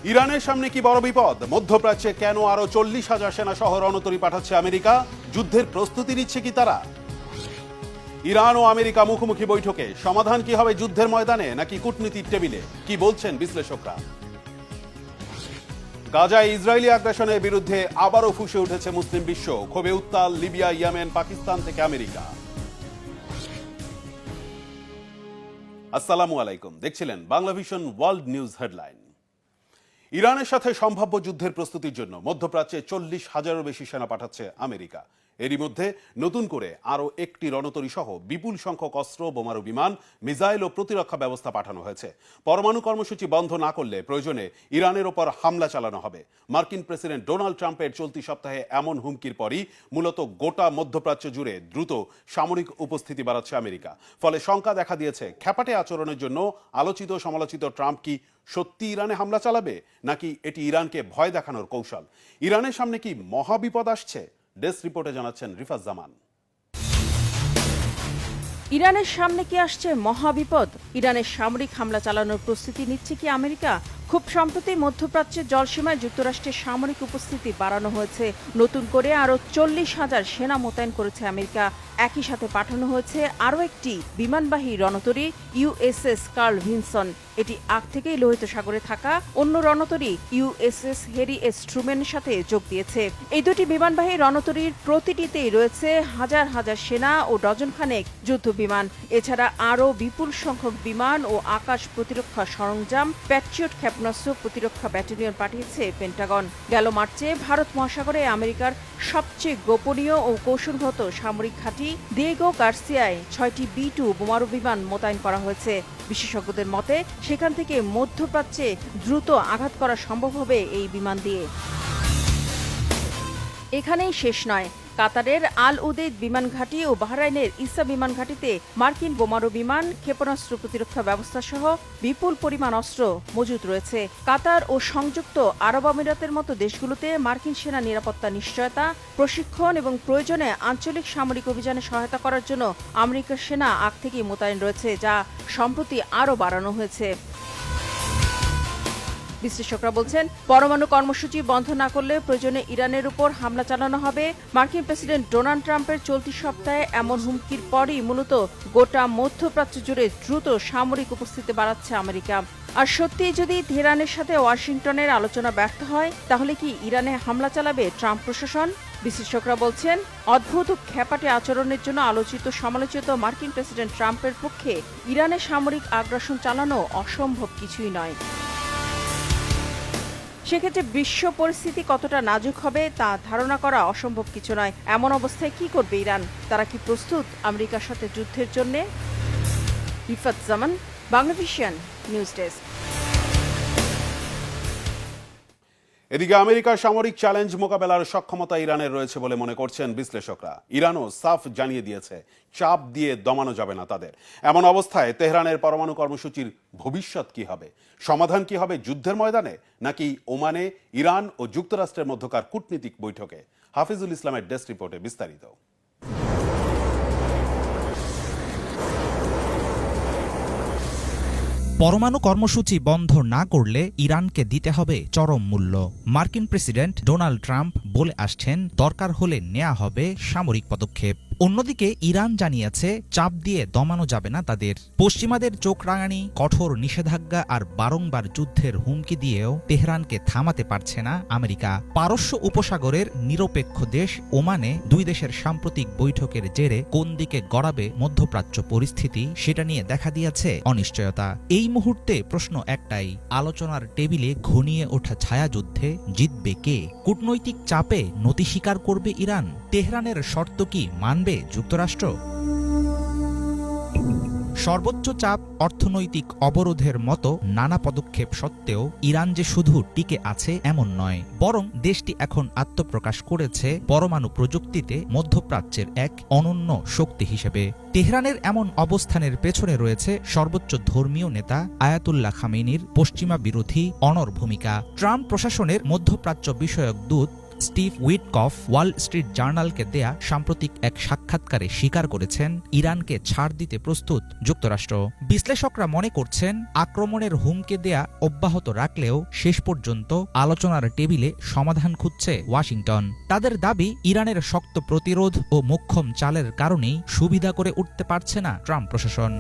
ইরানের সামনে কি বড় বিপদ? মধ্যপ্রাচ্যে কেন আরো 40,000 সেনা সহ রণতরী পাঠাচ্ছে আমেরিকা? যুদ্ধের প্রস্তুতি নিচ্ছে কি তারা? ইরান ও আমেরিকা মুখোমুখি বৈঠকে সমাধান কি হবে যুদ্ধের ময়দানে নাকি কূটনীতির টেবিলে? কি বলছেন বিশ্লেষকরা? গাজায় ইসরায়েলি আগ্রাসনের বিরুদ্ধে আবারও ফুঁসে উঠেছে মুসলিম বিশ্ব। ক্ষোভে উত্তাল লিবিয়া, ইয়েমেন, পাকিস্তান থেকে আমেরিকা। আসসালামু আলাইকুম, দেখছিলেন Bangla vision world news headline. ইরানের সাথে সম্ভাব্য যুদ্ধের প্রস্তুতির জন্য মধ্যপ্রাচ্যে 40,000-এরও বেশি সেনা পাঠাচ্ছে আমেরিকা। এরই মধ্যে নতুন করে আরও একটি রণতরী সহ বিপুল সংখ্যক অস্ত্র, বোমারু বিমান, মিসাইল ও প্রতিরক্ষা ব্যবস্থা পাঠানো হয়েছে। পরমাণু কর্মসূচি বন্ধ না করলে প্রয়োজনে ইরানের ওপর হামলা চালানো হবে। মার্কিন প্রেসিডেন্ট ডোনাল্ড ট্রাম্পের চলতি সপ্তাহে এমন হুমকির পরই মূলত গোটা মধ্যপ্রাচ্য জুড়ে দ্রুত সামরিক উপস্থিতি বাড়াচ্ছে আমেরিকা। ফলে শঙ্কা দেখা দিয়েছে, খ্যাপাটে আচরণের জন্য আলোচিত সমালোচিত ট্রাম্প কি সত্যি ইরানে হামলা চালাবে, নাকি এটি ইরানকে ভয় দেখানোর কৌশল? ইরানের সামনে কি মহাবিপদ আসছে? ডেস্ক রিপোর্টে জানাচ্ছেন রিফাজ জামান। ইরানের সামনে কি আসছে মহাবিপদ? ইরানের সামরিক হামলা চালানোর প্রস্তুতি নিচ্ছে কি আমেরিকা? খুব সম্প্রতি মধ্যপ্রাচ্যের জলসীমায় যুক্তরাষ্ট্রের সামরিক উপস্থিতি বাড়ানো হয়েছে। নতুন করে আরও 40,000 সেনা মোতায়েন করেছে আমেরিকা। একই সাথে পাঠানো হয়েছে আরও একটি বিমানবাহী রণতরী, ইউএসএস কার্ল ভিনসন। এটি আগ থেকেই লোহিত সাগরে থাকা অন্য রণতরী ইউএসএস হ্যারি এস ট্রুম্যানের সাথে যোগ দিয়েছে। এই দুটি বিমানবাহী রণতরীর প্রতিটিতেই রয়েছে হাজার হাজার সেনা ও ডজন খানেক যুদ্ধ বিমান। এছাড়া আরও বিপুল সংখ্যক বিমান ও আকাশ প্রতিরক্ষা সরঞ্জাম, প্যাট্রিয়ট ক্ষেপণাস্ত্র প্রতিরক্ষা ব্যাটালিয়ন পাঠিয়েছে পেন্টাগন। গেল মার্চে ভারত মহাসাগরে আমেরিকার সবচেয়ে গোপনীয় ও কৌশলগত সামরিক ঘাঁটি দিয়েগো গার্সিয়ায় 6টি B-2 বোমারু বিমান মোতায়েন করা হয়েছে। বিশেষজ্ঞদের মতে সেখান থেকে মধ্যপ্রাচ্যে দ্রুত আঘাত করা সম্ভব হবে এই বিমান দিয়ে। এখানেই শেষ নয়। কাতারের আল উদেইদ বিমান ঘাঁটি ও বাহরাইনের ইসা বিমান ঘাঁটিতে মার্কিন বোমারু বিমান, ক্ষেপণাস্ত্র প্রতিরক্ষা ব্যবস্থা সহ বিপুল পরিমাণ অস্ত্র মজুত রয়েছে। কাতার ও সংযুক্ত আরব আমিরাতের মতো দেশগুলোতে মার্কিন সেনা নিরাপত্তা নিশ্চয়তা, প্রশিক্ষণ এবং প্রয়োজনে আঞ্চলিক সামরিক অভিযানে সহায়তা করার জন্য আমেরিকার সেনা আগ থেকেই মোতায়েন রয়েছে, যা সম্প্রতি আরও বাড়ানো হয়েছে। বিশ্লেষকরা বলছেন, পরমাণু কর্মসূচি বন্ধ না করলে প্রয়োজনে ইরানের উপর হামলা চালানো হবে। মার্কিন প্রেসিডেন্ট ডোনাল্ড ট্রাম্পের চলতি সপ্তাহে এমন হুমকির পরই মূলত গোটা মধ্যপ্রাচ্য জুড়ে দ্রুত সামরিক উপস্থিতি বাড়াচ্ছে আমেরিকা। আর সত্যিই যদি তেহরানের সাথে ওয়াশিংটনের আলোচনা ব্যর্থ হয়, তাহলে কি ইরানে হামলা চালাবে ট্রাম্প প্রশাসন? বিশ্লেষকরা বলছেন, অদ্ভুত খ্যাপাটে আচরণের জন্য আলোচিত সমালোচিত মার্কিন প্রেসিডেন্ট ট্রাম্পের পক্ষে ইরানে সামরিক আগ্রাসন চালানো অসম্ভব কিছুই নয়। সেক্ষেত্রে বিশ্ব পরিস্থিতি কতটা নাজুক হবে তা ধারণা করা অসম্ভব কিছু নয়। এমন অবস্থায় কি করবে ইরান? তারা কি প্রস্তুত আমেরিকার সাথে যুদ্ধের জন্য? রিফাত জামান, বাংলা ভিশন নিউজ ডেস্ক। এদিকে আমেরিকার সামরিক চ্যালেঞ্জ মোকাবেলার সক্ষমতা ইরানের রয়েছে বলে মনে করছেন বিশ্লেষকরা। ইরানও সাফ জানিয়ে দিয়েছে, চাপ দিয়ে দমানো যাবে না তাদের। এমন অবস্থায় তেহরানের পরমাণু কর্মসূচির ভবিষ্যৎ কি হবে? সমাধান কি হবে যুদ্ধের ময়দানে, নাকি ওমানে ইরান ও যুক্তরাষ্ট্রের মধ্যকার কূটনীতিক বৈঠকে? হাফিজুল ইসলামের ডেস্ক রিপোর্টে বিস্তারিত। পরমাণু কর্মসূচি বন্ধ না করলে ইরানকে দিতে হবে চরম মূল্য। মার্কিন প্রেসিডেন্ট ডোনাল্ড ট্রাম্প বলে আসছেন, দরকার হলে নেওয়া হবে সামরিক পদক্ষেপ। অন্যদিকে ইরান জানিয়েছে, চাপ দিয়ে দমানো যাবে না তাদের। পশ্চিমাদের চোখ রাঙানি, কঠোর নিষেধাজ্ঞা আর বারংবার যুদ্ধের হুমকি দিয়েও তেহরানকে থামাতে পারছে না আমেরিকা। পারস্য উপসাগরের নিরপেক্ষ দেশ ওমানে দুই দেশের সাম্প্রতিক বৈঠকের জেরে কোন দিকে গড়াবে মধ্যপ্রাচ্য পরিস্থিতি, সেটা নিয়ে দেখা দিয়েছে অনিশ্চয়তা। এই মুহূর্তে প্রশ্ন একটাই, আলোচনার টেবিলে ঘনিয়ে ওঠা ছায়াযুদ্ধে জিতবে কে? কূটনৈতিক চাপে নতি স্বীকার করবে ইরান? তেহরানের শর্ত কি মানবে যুক্তরাষ্ট্র? সর্বোচ্চ চাপ, অর্থনৈতিক অবরোধের মতো নানা পদক্ষেপ সত্ত্বেও ইরান যে শুধু টিকে আছে এমন নয়, বরং দেশটি এখন আত্মপ্রকাশ করেছে পরমাণু প্রযুক্তিতে মধ্যপ্রাচ্যের এক অনন্য শক্তি হিসেবে। তেহরানের এমন অবস্থানের পেছনে রয়েছে সর্বোচ্চ ধর্মীয় নেতা আয়াতুল্লাহ খামেনির পশ্চিমা বিরোধী অনড় ভূমিকা। ট্রাম্প প্রশাসনের মধ্যপ্রাচ্য বিষয়ক দূত স্টিভ উইটকফ ওয়াল স্ট্রিট জার্নালকে দেয়া সাম্প্রতিক এক সাক্ষাৎকারে স্বীকার করেছেন ইরানকে ছাড় দিতে প্রস্তুত যুক্তরাষ্ট্র। বিশ্লেষকরা মনে করছেন আক্রমণের হুমকি দেয়া অব্যাহত রাখলেও শেষ পর্যন্ত আলোচনার টেবিলে সমাধান খুঁজছে ওয়াশিংটন। তাদের দাবি ইরানের শক্ত প্রতিরোধ ও মোক্ষম চালের কারণেই সুবিধা করে উঠতে পারছে না ট্রাম্প প্রশাসন।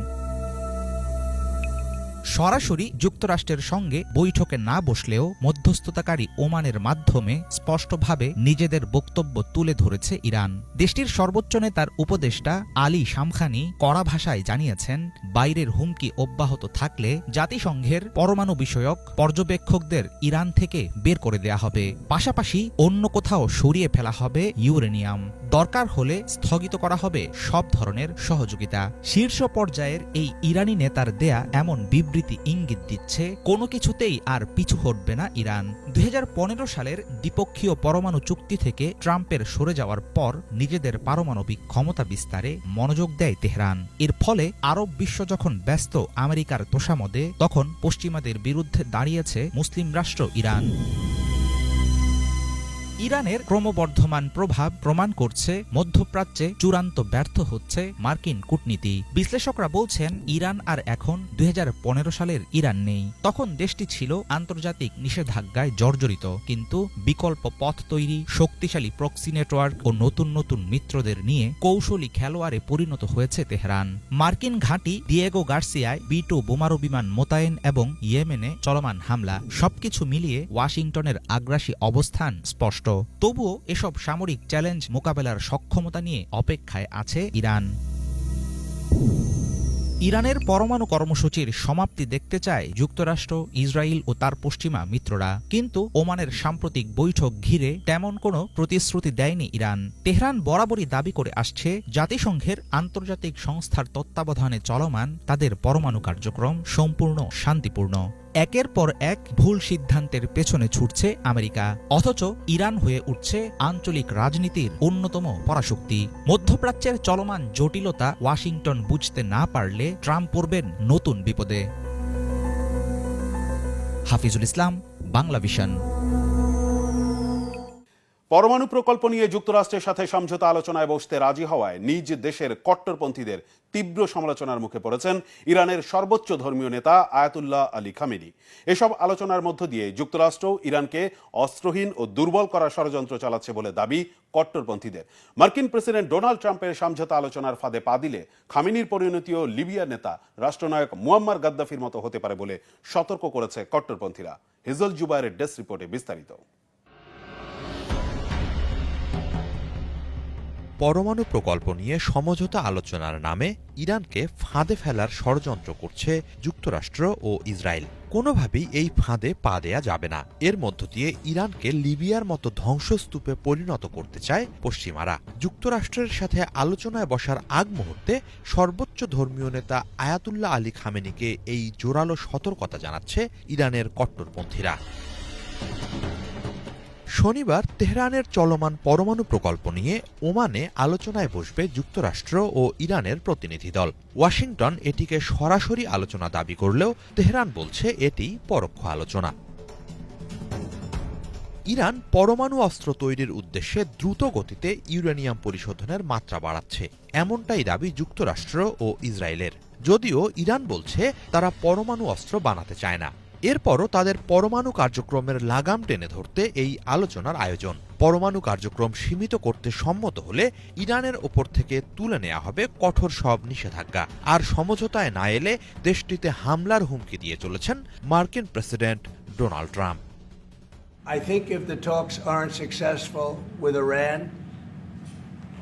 সরাসরি যুক্তরাষ্ট্রের সঙ্গে বৈঠকে না বসলেও মধ্যস্থতাকারী ওমানের মাধ্যমে স্পষ্টভাবে নিজেদের বক্তব্য তুলে ধরেছে ইরান। দেশটির সর্বোচ্চ নেতার উপদেষ্টা আলী শামখানি কড়া ভাষায় জানিয়েছেন, বাইরের হুমকি অব্যাহত থাকলে জাতিসংঘের পরমাণু বিষয়ক পর্যবেক্ষকদের ইরান থেকে বের করে দেয়া হবে। পাশাপাশি অন্য কোথাও সরিয়ে ফেলা হবে ইউরেনিয়াম। দরকার হলে স্থগিত করা হবে সব ধরনের সহযোগিতা। শীর্ষ পর্যায়ের এই ইরানি নেতার দেয়া এমন বিবৃতি ইঙ্গিত দিচ্ছে কোনো কিছুতেই আর পিছু হটবে না ইরান। 2015 সালের দ্বিপক্ষীয় পরমাণু চুক্তি থেকে ট্রাম্পের সরে যাওয়ার পর নিজেদের পারমাণবিক ক্ষমতা বিস্তারে মনোযোগ দেয় তেহরান। এর ফলে আরব বিশ্ব যখন ব্যস্ত আমেরিকার তোষামদে, তখন পশ্চিমাদের বিরুদ্ধে দাঁড়িয়েছে মুসলিম রাষ্ট্র ইরান। ইরানের ক্রমবর্ধমান প্রভাব প্রমাণ করছে মধ্যপ্রাচ্যে চূড়ান্ত ব্যর্থ হচ্ছে মার্কিন কূটনীতি। বিশ্লেষকরা বলছেন, ইরান আর এখন 2015 সালের ইরান নেই। তখন দেশটি ছিল আন্তর্জাতিক নিষেধাজ্ঞায় জর্জরিত, কিন্তু বিকল্প পথ তৈরি, শক্তিশালী প্রক্সি নেটওয়ার্ক ও নতুন নতুন মিত্রদের নিয়ে কৌশলী খেলোয়াড়ে পরিণত হয়েছে তেহরান। মার্কিন ঘাঁটি ডিয়েগো গার্সিয়ায় B-2 বোমারু বিমান মোতায়েন এবং ইয়েমেনে চলমান হামলা, সবকিছু মিলিয়ে ওয়াশিংটনের আগ্রাসী অবস্থান স্পষ্ট। তবুও এসব সামরিক চ্যালেঞ্জ মোকাবেলার সক্ষমতা নিয়ে অপেক্ষায় আছে ইরান। ইরানের পরমাণু কর্মসূচির সমাপ্তি দেখতে চায় যুক্তরাষ্ট্র, ইসরায়েল ও তার পশ্চিমা মিত্ররা, কিন্তু ওমানের সাম্প্রতিক বৈঠক ঘিরে তেমন কোনো প্রতিশ্রুতি দেয়নি ইরান। তেহরান বরাবরই দাবি করে আসছে, জাতিসংঘের আন্তর্জাতিক সংস্থার তত্ত্বাবধানে চলমান তাদের পরমাণু কার্যক্রম সম্পূর্ণ শান্তিপূর্ণ। একের পর এক ভুল সিদ্ধান্তের পেছনে ছুটছে আমেরিকা, অথচ ইরান হয়ে উঠছে আঞ্চলিক রাজনীতির অন্যতম পরাশক্তি। মধ্যপ্রাচ্যের চলমান জটিলতা ওয়াশিংটন বুঝতে না পারলে ট্রাম্প পড়বেন নতুন বিপদে। হাফিজুল ইসলাম, বাংলা ভিশন। পরমাণু প্রকল্প নিয়ে যুক্তরাষ্ট্রের সাথে সমঝোতা আলোচনায় বসতে রাজি হওয়ায় নিজ দেশের কট্টরপন্থীদের তীব্র সমালোচনার মুখে পড়েছেন ইরানের সর্বোচ্চ ধর্মীয় নেতা আয়াতুল্লাহ আলী খামেনি। এসব আলোচনার মধ্য দিয়ে যুক্তরাষ্ট্র ইরানকে অস্ত্রহীন ও দুর্বল করার ষড়যন্ত্র চালাচ্ছে বলে দাবি কট্টরপন্থীদের। মার্কিন প্রেসিডেন্ট ডোনাল্ড ট্রাম্পের সমঝোতা আলোচনার ফাঁদে পা দিলে খামেনির পরিণতিও লিবিয়ার নেতা রাষ্ট্রনায়ক মুয়াম্মার গাদ্দাফির মতো হতে পারে বলে সতর্ক করেছে কট্টরপন্থীরা। হিজল জুবায়ের ডেস্ক রিপোর্টে বিস্তারিত। পরমাণু প্রকল্প নিয়ে সমঝোতা আলোচনার নামে ইরানকে ফাঁদে ফেলার ষড়যন্ত্র করছে যুক্তরাষ্ট্র ও ইসরায়েল। কোনোভাবেই এই ফাঁদে পা দেয়া যাবে না। এর মধ্য দিয়ে ইরানকে লিবিয়ার মতো ধ্বংসস্তূপে পরিণত করতে চায় পশ্চিমারা। যুক্তরাষ্ট্রের সাথে আলোচনায় বসার আগ মুহূর্তে সর্বোচ্চ ধর্মীয় নেতা আয়াতুল্লাহ আলী খামেনিকে এই জোরালো সতর্কতা জানাচ্ছে ইরানের কট্টরপন্থীরা। শনিবার তেহরানের চলমান পরমাণু প্রকল্প নিয়ে ওমানে আলোচনায় বসবে যুক্তরাষ্ট্র ও ইরানের প্রতিনিধি দল। ওয়াশিংটন এটিকে সরাসরি আলোচনা দাবি করলেও তেহরান বলছে এটি পরোক্ষ আলোচনা। ইরান পরমাণু অস্ত্র তৈরির উদ্দেশ্যে দ্রুত গতিতে ইউরেনিয়াম পরিশোধনের মাত্রা বাড়াচ্ছে, এমনটাই দাবি যুক্তরাষ্ট্র ও ইসরায়েলের। যদিও ইরান বলছে তারা পরমাণু অস্ত্র বানাতে চায় না। এরপরও তাদের পরমাণু কার্যক্রমের লাগাম টেনে ধরতে এই আলোচনার আয়োজন। পরমাণু কার্যক্রম সীমিত করতে সম্মত হলে ইরানের ওপর থেকে তুলে নেওয়া হবে কঠোর সব নিষেধাজ্ঞা। আর সমঝোতায় না এলে দেশটিতে হামলার হুমকি দিয়ে চলেছেন মার্কিন president Donald Trump. I think if the talks aren't successful with Iran,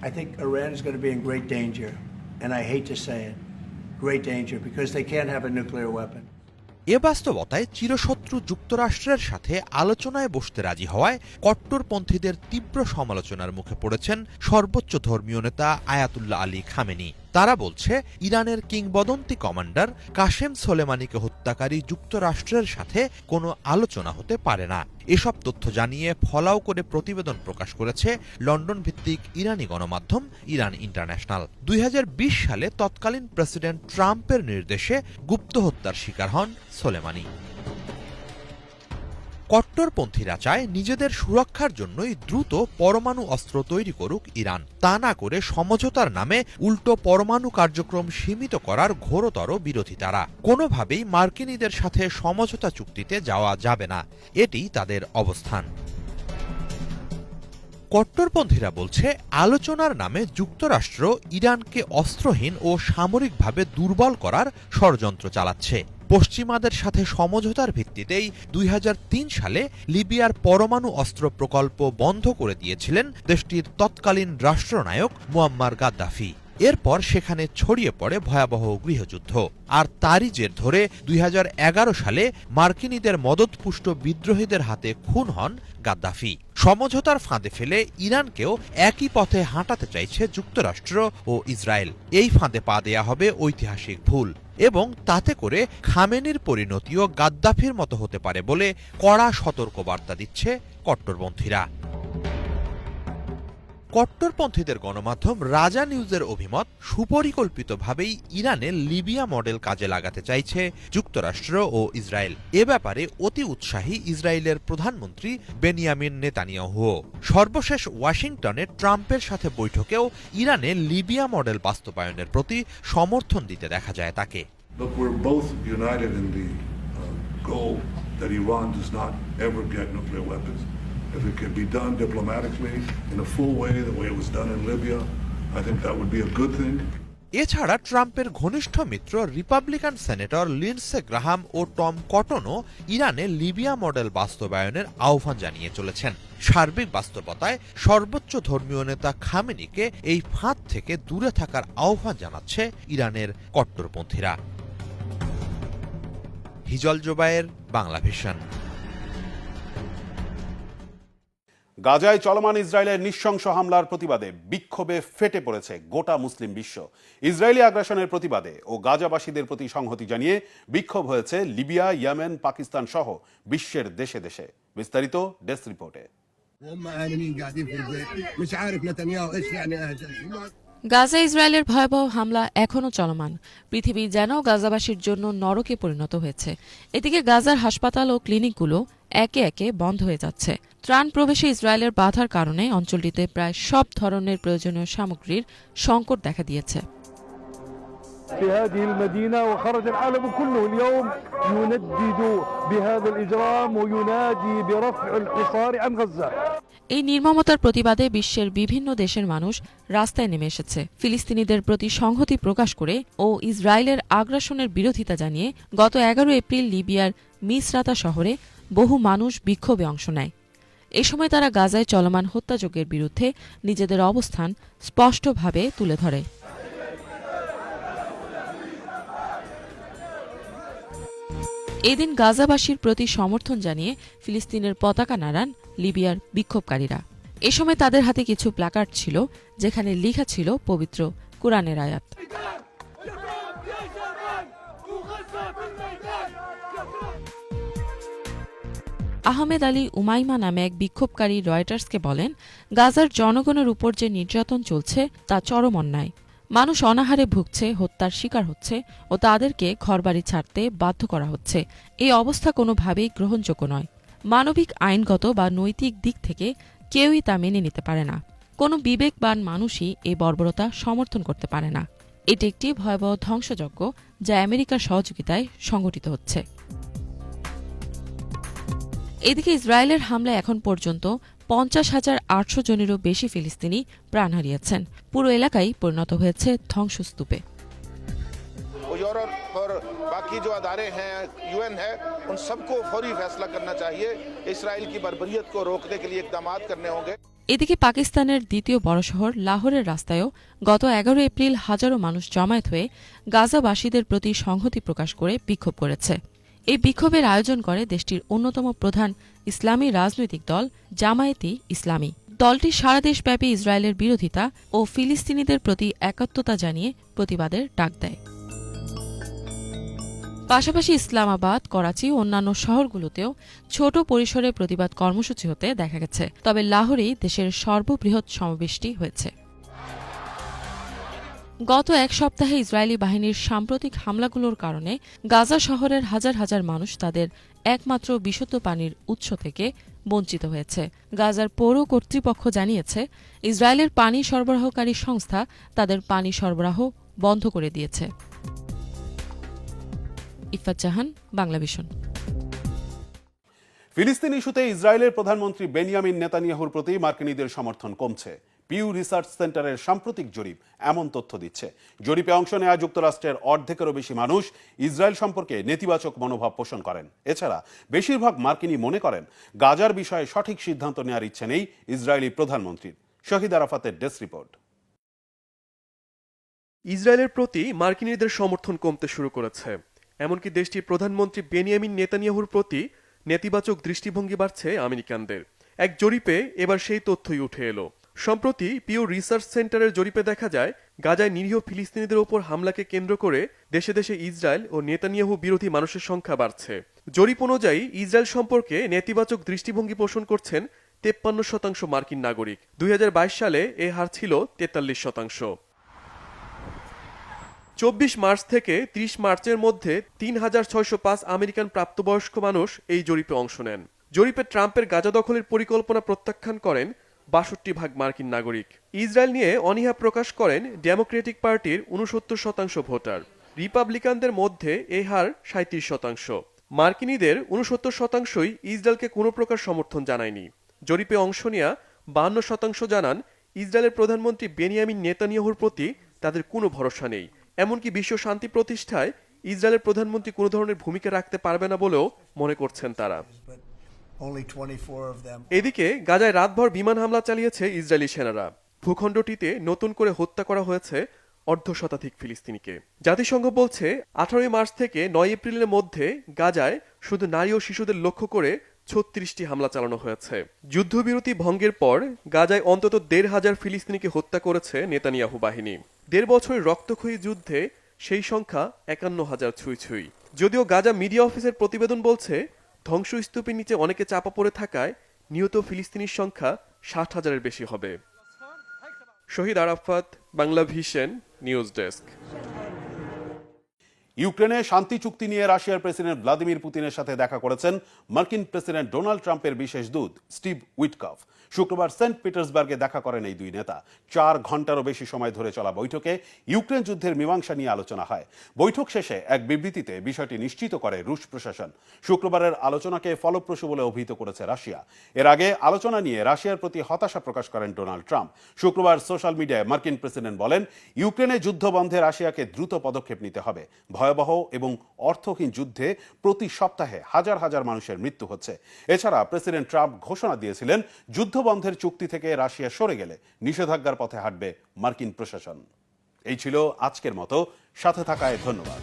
I think Iran is going to be in great danger. And I hate to say it, great danger, because they can't have a nuclear weapon. এ বাস্তবতায় চিরশত্রু যুক্তরাষ্ট্রের সাথে আলোচনায় বসতে রাজি হওয়ায় কট্টরপন্থীদের তীব্র সমালোচনার মুখে পড়েছেন সর্বোচ্চ ধর্মীয় নেতা আয়াতুল্লাহ আলী খামেনি। তারা বলছে, ইরানের কিংবদন্তি কমান্ডার কাশেম সোলেমানিকে হত্যাকারী যুক্তরাষ্ট্রের সাথে কোনো আলোচনা হতে পারে না। এসব তথ্য জানিয়ে ফলাও করে প্রতিবেদন প্রকাশ করেছে লন্ডন ভিত্তিক ইরানি গণমাধ্যম ইরান ইন্টারন্যাশনাল। 2020 সালে তৎকালীন প্রেসিডেন্ট ট্রাম্পের নির্দেশে গুপ্ত হত্যার শিকার হন সোলেমানি। কট্টরপন্থীরা চায় নিজেদের সুরক্ষার জন্যই দ্রুত পরমাণু অস্ত্র তৈরি করুক ইরান, তা না করে সমঝোতার নামে উল্টো পরমাণু কার্যক্রম সীমিত করার ঘোরতর বিরোধী তারা। কোনোভাবেই মার্কিনীদের সাথে সমঝোতা চুক্তিতে যাওয়া যাবে না, এটি তাদের অবস্থান। কট্টরপন্থীরা বলছে আলোচনার নামে যুক্তরাষ্ট্র ইরানকে অস্ত্রহীন ও সামরিকভাবে দুর্বল করার ষড়যন্ত্র চালাচ্ছে। পশ্চিমাদের সাথে সমঝোতার ভিত্তিতেই 2003 সালে লিবিয়ার পরমাণু অস্ত্র প্রকল্প বন্ধ করে দিয়েছিলেন দেশটির তৎকালীন রাষ্ট্রনায়ক মুয়াম্মার গাদ্দাফি। এরপর সেখানে ছড়িয়ে পড়ে ভয়াবহ গৃহযুদ্ধ, আর তারই জের ধরে 2011 সালে মার্কিনীদের মদতপুষ্ট বিদ্রোহীদের হাতে খুন হন গাদ্দাফি। সমঝোতার ফাঁদে ফেলে ইরানকেও একই পথে হাঁটাতে চাইছে যুক্তরাষ্ট্র ও ইসরায়েল। এই ফাঁদে পা দেয়া হবে ঐতিহাসিক ভুল, এবং তাতে করে খামেনির পরিণতিও গাদ্দাফির মতো হতে পারে বলে কড়া সতর্কবার্তা দিচ্ছে কট্টরপন্থীরা। কট্টরপন্থীদের গণমাধ্যম রাজা নিউজের অভিমত, সুপরিকল্পিতভাবেই ইরানের লিবিয়া মডেল কাজে লাগাতে চাইছে যুক্তরাষ্ট্র ও ইসরায়েল। এ ব্যাপারে অতি উৎসাহী ইসরায়েলের প্রধানমন্ত্রী বেনিয়ামিন নেতানিয়াহুও। সর্বশেষ ওয়াশিংটনে ট্রাম্পের সাথে বৈঠকেও ইরানে লিবিয়া মডেল বাস্তবায়নের প্রতি সমর্থন দিতে দেখা যায় তাকে। Look, we're both united in the goal that Iran does not ever get nuclear weapons. If it can be done diplomatically in a full way, the way it was done in Libya, I think that would be a good thing. এছাড়া ট্রাম্পের ঘনিষ্ঠ মিত্র Republican senator Lindsey Graham ও Tom কটনও ইরানে Libya model বাস্তবায়নের আহ্বান জানিয়ে চলেছেন। সার্বিক বাস্তবতায় সর্বোচ্চ ধর্মীয় নেতা খামেনিকে এই ফাঁদ থেকে দূরে থাকার আহ্বান জানাচ্ছে ইরানের কট্টরপন্থীরা। হিজল জোবায়ের, বাংলা ভিশন। গাজায় চলমান ইসরায়েলের নৃশংস হামলার প্রতিবাদে বিক্ষোভে ফেটে পড়েছে গোটা মুসলিম বিশ্ব। ইসরায়েলি আগ্রাসনের প্রতিবাদে ও গাজাবাসীদের প্রতি সংহতি জানিয়ে বিক্ষোভ হয়েছে লিবিয়া, ইয়েমেন, পাকিস্তান সহ বিশ্বের দেশে দেশে। বিস্তারিত ডেস্ক রিপোর্টে। গাজা ইসরায়েলের ভয়াবহ হামলা এখনও চলমান। পৃথিবী যেন গাজাবাসীর জন্য নরকে পরিণত হয়েছে। এদিকে গাজার হাসপাতাল ও ক্লিনিকগুলো একে একে বন্ধ হয়ে যাচ্ছে। ত্রাণ প্রবেশে ইসরায়েলের বাধার কারণে অঞ্চলটিতে প্রায় সব ধরনের প্রয়োজনীয় সামগ্রীর সংকট দেখা দিয়েছে। في هذه المدينة وخرج العالم كله اليوم يندد بهذا الإجرام وينادي برفع الحصار عن غزة। এই নির্মমতার প্রতিবাদে বিশ্বের বিভিন্ন দেশের মানুষ রাস্তায় নেমে এসেছে। ফিলিস্তিনিদের প্রতি সংহতি প্রকাশ করে ও ইসরায়েলের আগ্রাসনের বিরোধিতা জানিয়ে গত 11 এপ্রিল লিবিয়ার মিসরাতা শহরে বহু মানুষ বিক্ষোভে অংশ নেয়। এ সময় তারা গাজায় চলমান হত্যাযজ্ঞের বিরুদ্ধে নিজেদের অবস্থান স্পষ্টভাবে তুলে ধরে। এদিন গাজাবাসীর প্রতি সমর্থন জানিয়ে ফিলিস্তিনের পতাকা নাড়ান লিবিয়ার বিক্ষোভকারীরা। এ সময় তাদের হাতে কিছু প্ল্যাকার্ড ছিল, যেখানে লেখা ছিল পবিত্র কুরআনের আয়াত। আহমেদ আলী উমাইমা নামে এক বিক্ষোভকারী রয়টার্সকে বলেন, গাজার জনগণের উপর যে নির্যাতন চলছে তা চরম অন্যায়। মানুষ অনাহারে ভুগছে, হত্যার শিকার হচ্ছে ও তাদেরকে ঘরবাড়ি ছাড়তে বাধ্য করা হচ্ছে। এই অবস্থা কোনোভাবেই গ্রহণযোগ্য নয়। মানবিক, আইনগত বা নৈতিক দিক থেকে কেউই তা মেনে নিতে পারে না। কোনো বিবেকবান মানুষই এই বর্বরতা সমর্থন করতে পারে না। এটি একটি ভয়াবহ ধ্বংসযজ্ঞ যা আমেরিকার সহযোগিতায় সংঘটিত হচ্ছে। এদিকে ইসরায়েলের হামলায় এখন পর্যন্ত 50,800 জনেরও বেশি ফিলিস্তিনি প্রাণ হারিয়েছেন। পুরো এলাকাই পরিণত হয়েছে ধ্বংসস্তূপে। बाकी जो अदारे हैं, यूएन है, उन सबको फौरी फैसला करना चाहिए। इस्राइल की बर्बरियत को रोकने के लिए इक़दाम करने होंगे। এদিকে পাকিস্তানের দ্বিতীয় বড় শহর লাহোরের রাস্তায়ও গত 11 এপ্রিল হাজারো মানুষ জমায়েত হয়ে গাজাবাসীদের প্রতি সংহতি প্রকাশ করে বিক্ষোভ করেছে। এই বিক্ষোভের আয়োজন করে দেশটির অন্যতম প্রধান ইসলামী রাজনৈতিক দল জামায়াতে ইসলামী। দলটি সারা দেশব্যাপী ইসরায়েলের বিরোধিতা ও ফিলিস্তিনিদের প্রতি একাত্মতা জানিয়ে প্রতিবাদের ডাক দেয়। পাশাপাশি ইসলামাবাদ, করাচি ও অন্যান্য শহরগুলোতেও ছোট পরিসরে প্রতিবাদ কর্মসূচি হতে দেখা গেছে। তবে লাহোরেই দেশের সর্ববৃহৎ সমাবেশটি হয়েছে। গত এক সপ্তাহে ইসরায়েলি বাহিনীর সাম্প্রতিক হামলাগুলোর কারণে গাজা শহরের হাজার হাজার মানুষ তাদের একমাত্র বিশুদ্ধ পানির উৎস থেকে বঞ্চিত হয়েছে। গাজার পৌর কর্তৃপক্ষ জানিয়েছে, ইসরায়েলের পানি সরবরাহকারী সংস্থা তাদের পানি সরবরাহ বন্ধ করে দিয়েছে। ইফাত জাহান, বাংলাভিশন। ফিলিস্তিন ইস্যুতে ইসরায়েলের প্রধানমন্ত্রী বেনিয়ামিন নেতানিয়াহুর প্রতি মার্কিনীদের সমর্থন কমছে। পিউ রিসার্চ সেন্টারের সাম্প্রতিক জরিপ এমন তথ্য দিচ্ছে। জরিপে অংশ নেওয়া যুক্তরাষ্ট্রের অর্ধেকেরও বেশি মানুষ ইসরায়েল সম্পর্কে নেতিবাচক মনোভাব পোষণ করেন। এছাড়া বেশিরভাগ মার্কিনী মনে করেন গাজার বিষয়ে সঠিক সিদ্ধান্ত নেওয়ার ইচ্ছে নেই ইসরায়েলি প্রধানমন্ত্রীর। শহীদ আরাফাতের ডেস্ক রিপোর্ট। ইসরায়েলের প্রতি মার্কিনীদের সমর্থন কমতে শুরু করেছে। এমনকি দেশটির প্রধানমন্ত্রী বেনিয়ামিন নেতানিয়াহুর প্রতি নেতিবাচক দৃষ্টিভঙ্গি বাড়ছে আমেরিকানদের। এক জরিপে এবার সেই তথ্যই উঠে এলো। সম্প্রতি পিউ রিসার্চ সেন্টারের জরিপে দেখা যায়, গাজায় নিরীহ ফিলিস্তিনিদের ওপর হামলাকে কেন্দ্র করে দেশে দেশে ইসরায়েল ও নেতানিয়াহু বিরোধী মানুষের সংখ্যা বাড়ছে। জরিপ অনুযায়ী ইসরায়েল সম্পর্কে নেতিবাচক দৃষ্টিভঙ্গি পোষণ করছেন 53% মার্কিন নাগরিক। 2022 সালে এ হার ছিল 43%। 24 মার্চ থেকে 30 মার্চের মধ্যে 3605 আমেরিকান প্রাপ্তবয়স্ক মানুষ এই জরিপে অংশ নেন। জরিপে ট্রাম্পের গাজা দখলের পরিকল্পনা প্রত্যাখ্যান করেন 62% মার্কিন নাগরিক। ইসরায়েল নিয়ে অনীহা প্রকাশ করেন ডেমোক্রেটিক পার্টির 69% ভোটার। রিপাবলিকানদের মধ্যে এই হার 37%। মার্কিনীদের 69%ই ইসরায়েলকে কোনো প্রকার সমর্থন জানায়নি। জরিপে অংশ নেওয়া 52% জানান ইসরায়েলের প্রধানমন্ত্রী বেনিয়ামিন নেতানিয়াহুর প্রতি তাদের কোনো ভরসা নেই। এমনকি বিশ্ব শান্তি প্রতিষ্ঠায় ইসরায়েলের প্রধানমন্ত্রী কোনো ধরনের ভূমিকা রাখতে পারবে না বলেও মনে করছেন তারা। এদিকে গাজায় রাতভর বিমান হামলা চালিয়েছে ইসরায়েলি সেনারা। ভূখণ্ডটিতে নতুন করে হত্যা করা হয়েছে 1/2 ফিলিস্তিনিকে। জাতিসংঘ বলছে 18 মার্চ থেকে 9 এপ্রিলের মধ্যে গাজায় শুধু নারী ও শিশুদের লক্ষ্য করে 36টি হামলা চালানো হয়েছে। যুদ্ধবিরতি ভঙ্গের পর গাজায় অন্তত 1,500 ফিলিস্তিনিকে হত্যা করেছে নেতানিয়াহু বাহিনী। 1.5 বছরের রক্তক্ষয়ী যুদ্ধে সেই সংখ্যা 51,000 ছুঁই। যদিও গাজা মিডিয়া অফিসের প্রতিবেদন বলছে, ধ্বংসস্তূপের নিচে অনেকে চাপা পড়ে থাকায় নিহত ফিলিস্তিনির সংখ্যা 60,000-এর বেশি হবে। শহীদ আরাফাত, বাংলাভিশন নিউজ ডেস্ক। ইউক্রেনে শান্তি চুক্তি নিয়ে রাশিয়ার প্রেসিডেন্ট ভ্লাদিমির পুতিনের সাথে দেখা করেছেন মার্কিন প্রেসিডেন্ট ডোনাল্ড ট্রাম্পের বিশেষ দূত স্টিভ উইটকফ। শুক্রবার সেন্ট পিটার্সবার্গে দেখা করেন এই দুই নেতা। 4 ঘন্টারও বেশি সময় ধরে চলা বৈঠকে ইউক্রেন যুদ্ধের মীমাংসা নিয়ে আলোচনা হয়। বৈঠক শেষে এক বিবৃতিতে বিষয়টি নিশ্চিত করে রুশ প্রশাসন। শুক্রবারের আলোচনাকে ফলপ্রসূ বলে অভিহিত করেছে রাশিয়া। এর আগে আলোচনা নিয়ে রাশিয়ার প্রতি হতাশা প্রকাশ করেন ডোনাল্ড ট্রাম্প। শুক্রবার সোশ্যাল মিডিয়ায় মার্কিন প্রেসিডেন্ট বলেন, ইউক্রেনে যুদ্ধ বন্ধে রাশিয়াকে দ্রুত পদক্ষেপ নিতে হবে। ভয়াবহ এবং অর্থহীন যুদ্ধে প্রতি সপ্তাহে হাজার হাজার মানুষের মৃত্যু হচ্ছে। এছাড়া প্রেসিডেন্ট ট্রাম্প ঘোষণা দিয়েছিলেন, যুদ্ধবন্ধের চুক্তি থেকে রাশিয়া সরে গেলে নিষেধাজ্ঞার পথে হাঁটবে মার্কিন প্রশাসন। এই ছিল আজকের মতো। সাথে থাকায় ধন্যবাদ।